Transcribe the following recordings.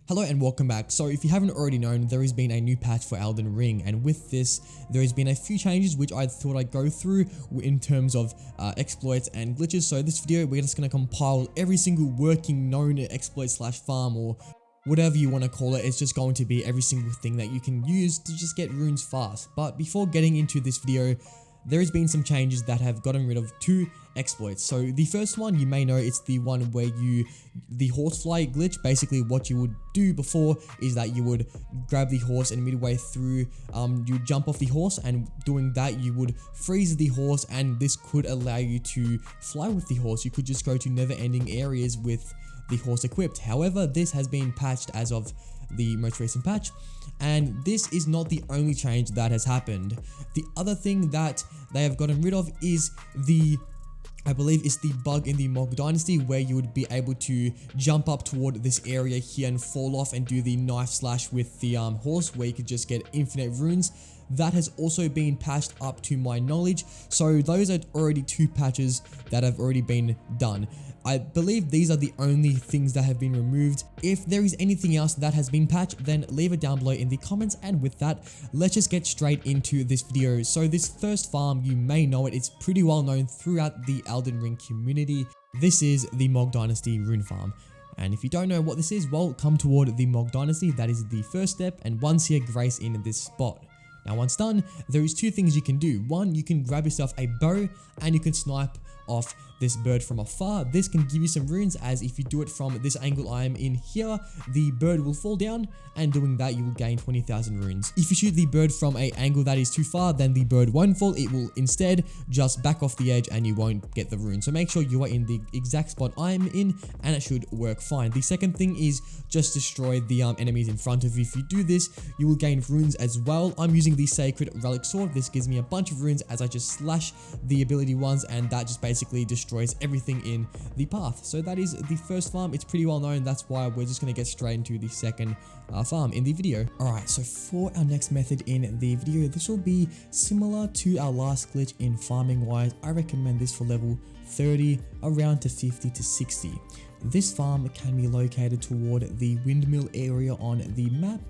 Hello and welcome back. So if you haven't already known, there has been a new patch for Elden Ring, and with this there has been a few changes which I thought I'd go through in terms of exploits and glitches. So this video we're just going to compile every single working known exploit slash farm or whatever you want to call it. It's just going to be every single thing that you can use to just get runes fast. But before getting into this video, there has been some changes that have gotten rid of two exploits. So the first one, you may know, it's the one where the horsefly glitch. Basically what you would do before is that you would grab the horse and midway through you jump off the horse, and doing that you would freeze the horse, and this could allow you to fly with the horse. You could just go to never-ending areas with the horse equipped. However, this has been patched as of the most recent patch, and this is not the only change that has happened. The other thing that they have gotten rid of is I believe it's the bug in the Mog Dynasty where you would be able to jump up toward this area here and fall off and do the knife slash with the horse, where you could just get infinite runes. That has also been patched up to my knowledge. So those are already two patches that have already been done. I believe these are the only things that have been removed. If there is anything else that has been patched, then leave it down below in the comments. And with that, let's just get straight into this video. So this first farm, you may know it, it's pretty well known throughout the Elden Ring community. This is the Mog Dynasty rune farm. And if you don't know what this is, well, come toward the Mog Dynasty. That is the first step, and once here, grace in this spot. Now once done, there is two things you can do. One, you can grab yourself a bow and you can snipe off this bird from afar. This can give you some runes, as if you do it from this angle I am in here, the bird will fall down, and doing that you will gain 20,000 runes. If you shoot the bird from an angle that is too far, then the bird won't fall, it will instead just back off the edge and you won't get the rune. So make sure you are in the exact spot I am in and it should work fine. The second thing is just destroy the enemies in front of you. If you do this, you will gain runes as well. I'm using the Sacred Relic Sword. This gives me a bunch of runes as I just slash the ability ones, and that just basically destroys everything in the path. So that is the first farm. It's pretty well known. That's why we're just going to get straight into the second farm in the video. Alright, so for our next method in the video, this will be similar to our last glitch in farming wise. I recommend this for level 30, around to 50 to 60. This farm can be located toward the windmill area on the map,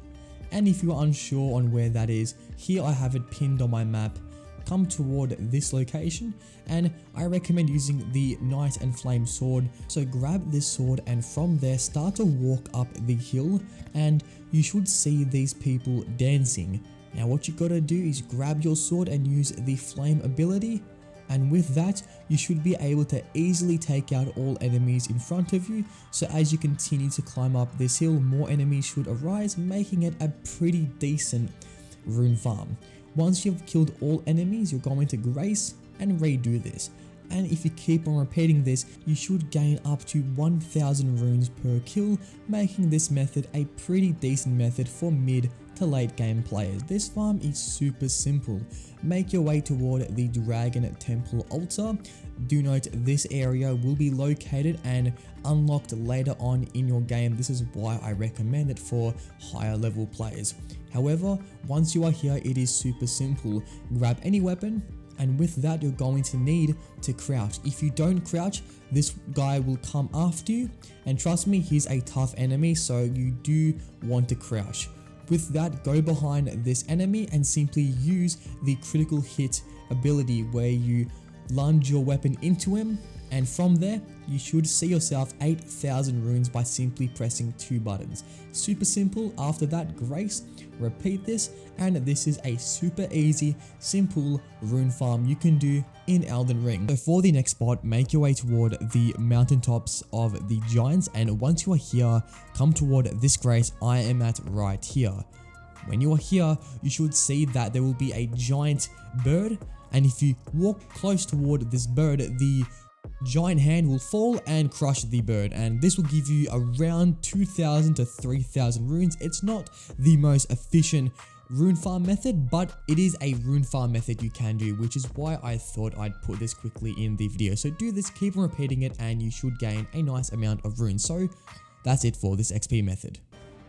and if you are unsure on where that is, here I have it pinned on my map. Come toward this location, and I recommend using the Knight and Flame sword. So grab this sword, and from there start to walk up the hill, and you should see these people dancing. Now what you gotta do is grab your sword and use the flame ability, and with that you should be able to easily take out all enemies in front of you. So as you continue to climb up this hill, more enemies should arise, making it a pretty decent rune farm. Once you've killed all enemies, you're going to grace and redo this. And if you keep on repeating this, you should gain up to 1000 runes per kill, making this method a pretty decent method for mid to late game players. This farm is super simple. Make your way toward the Dragon Temple altar. Do note this area will be located and unlocked later on in your game. This is why I recommend it for higher level players. However, once you are here, it is super simple. Grab any weapon, and with that you're going to need to crouch. If you don't crouch, this guy will come after you, and trust me, he's a tough enemy, so you do want to crouch. With that, go behind this enemy and simply use the critical hit ability where you lunge your weapon into him, and from there you should see yourself 8,000 runes by simply pressing two buttons. Super simple. After that, grace, repeat this, and this is a super easy, simple rune farm you can do in Elden Ring. So for the next spot, make your way toward the mountaintops of the giants, and once you are here, come toward this grace I am at right here. When you are here, you should see that there will be a giant bird, and if you walk close toward this bird, the giant hand will fall and crush the bird, and this will give you around 2,000 to 3,000 runes. It's not the most efficient rune farm method, but it is a rune farm method you can do, which is why I thought I'd put this quickly in the video. So do this, keep on repeating it, and you should gain a nice amount of runes. So that's it for this XP method.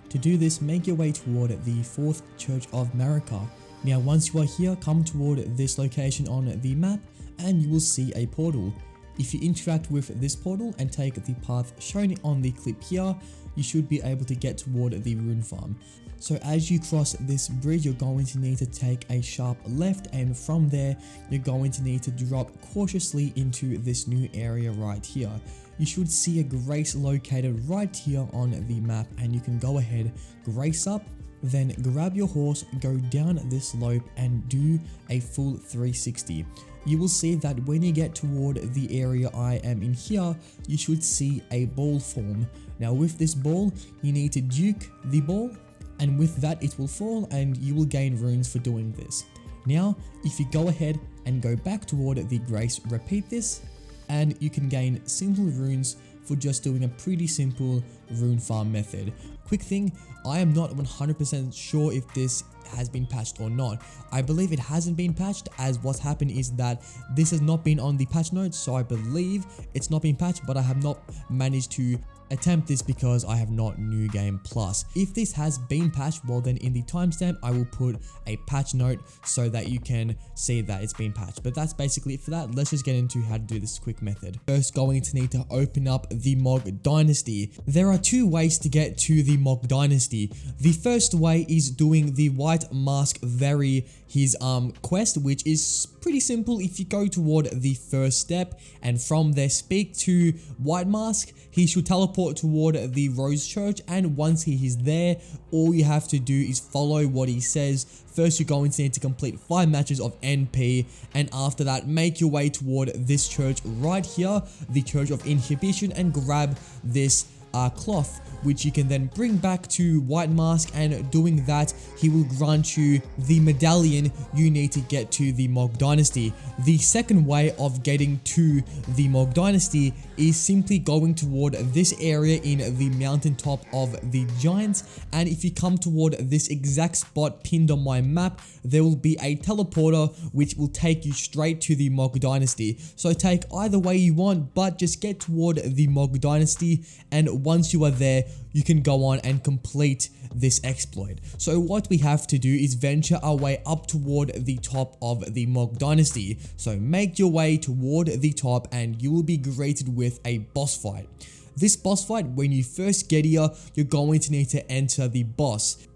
To do this, make your way toward the 4th Church of Marika. Now once you are here, come toward this location on the map and you will see a portal. if you interact with this portal and take the path shown on the clip here, you should be able to get toward the rune farm. So as you cross this bridge, you're going to need to take a sharp left, and from there you're going to need to drop cautiously into this new area right here. You should see a grace located right here on the map, and you can go ahead, grace up, then grab your horse, go down this slope and do a full 360. You will see that when you get toward the area I am in here, you should see a ball form. Now with this ball, you need to duke the ball, and with that it will fall and you will gain runes for doing this. Now if you go ahead and go back toward the grace, repeat this, and you can gain simple runes for just doing a pretty simple rune farm method. Quick thing, I am not 100% sure if this has been patched or not. I believe it hasn't been patched, as what's happened is that this has not been on the patch notes, so I believe it's not been patched, but I have not managed to attempt this because I have not New Game Plus. If this has been patched, well then in the timestamp I will put a patch note so that you can see that it's been patched. But that's basically it for that. Let's just get into how to do this quick method. First, going to need to open up the Mog Dynasty. There are two ways to get to the Mog Dynasty. The first way is doing the White Mask Very his quest, which is pretty simple. If you go toward the first step and from there speak to White Mask, he should teleport toward the Rose Church, and once he is there, all you have to do is follow what he says. First, you're going to need to complete 5 matches of NP, and after that make your way toward this church right here, the Church of Inhibition, and grab this cloth, which you can then bring back to White Mask, and doing that he will grant you the medallion you need to get to the Mog Dynasty. The second way of getting to the Mog Dynasty is simply going toward this area in the mountaintop of the Giants, and if you come toward this exact spot pinned on my map, there will be a teleporter which will take you straight to the Mog Dynasty. So take either way you want, but just get toward the Mog Dynasty, and once you are there, you can go on and complete this exploit. So what we have to do is venture our way up toward the top of the Mog Dynasty. So make your way toward the top and you will be greeted with a boss fight. This boss fight, when you first get here, you're going to need to enter the boss.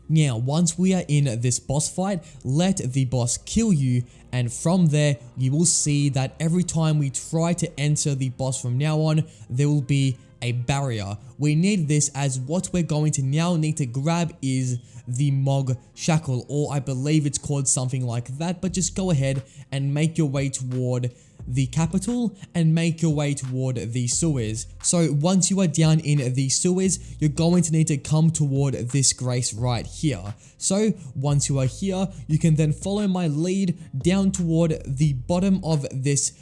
Now, once we are in this boss fight, let the boss kill you, and from there, you will see that every time we try to enter the boss from now on, there will be a barrier. We need this, as what we're going to now need to grab is the Mog Shackle, or I believe it's called something like that, but just go ahead and make your way toward the capital and make your way toward the sewers. So once you are down in the sewers, you're going to need to come toward this grace right here. So once you are here, you can then follow my lead down toward the bottom of this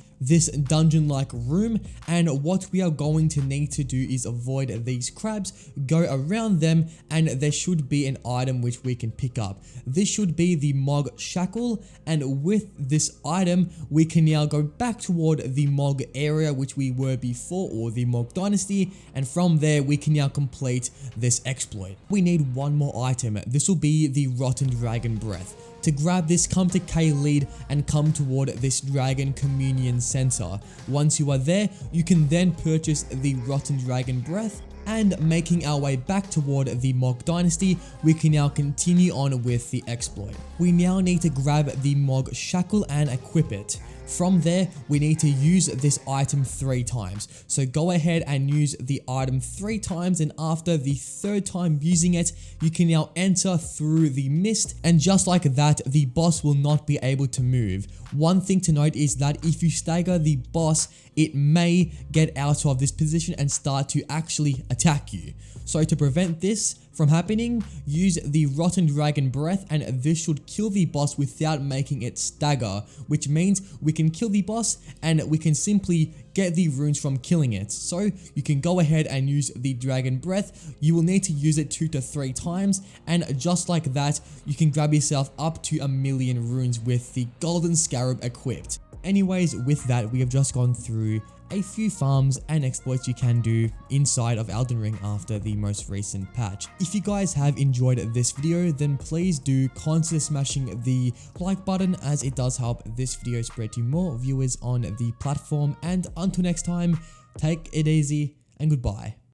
dungeon like room, and what we are going to need to do is avoid these crabs, go around them, and there should be an item which we can pick up. This should be the Mog Shackle, and with this item we can now go back toward the Mog area which we were before, or the Mog Dynasty, and from there we can now complete this exploit. We need one more item. This will be the Rotten Dragon Breath. To grab this, come to K-Lead and come toward this Dragon Communion Center. Once you are there, you can then purchase the Rotten Dragon Breath, and making our way back toward the Mog Dynasty, we can now continue on with the exploit. We now need to grab the Mog Shackle and equip it. From there, we need to use this item 3 times. So go ahead and use the item 3 times, and after the 3rd time using it, you can now enter through the mist, and just like that, the boss will not be able to move. One thing to note is that if you stagger the boss, it may get out of this position and start to actually attack you. So to prevent this from happening, use the Rotten Dragon Breath, and this should kill the boss without making it stagger, which means we can kill the boss and we can simply get the runes from killing it. So you can go ahead and use the Dragon Breath. You will need to use it 2 to 3 times, and just like that, you can grab yourself up to 1,000,000 runes with the Golden Scarab equipped. Anyways, with that, we have just gone through a few farms and exploits you can do inside of Elden Ring after the most recent patch. If you guys have enjoyed this video, then please do consider smashing the like button, as it does help this video spread to more viewers on the platform. And until next time, take it easy and goodbye.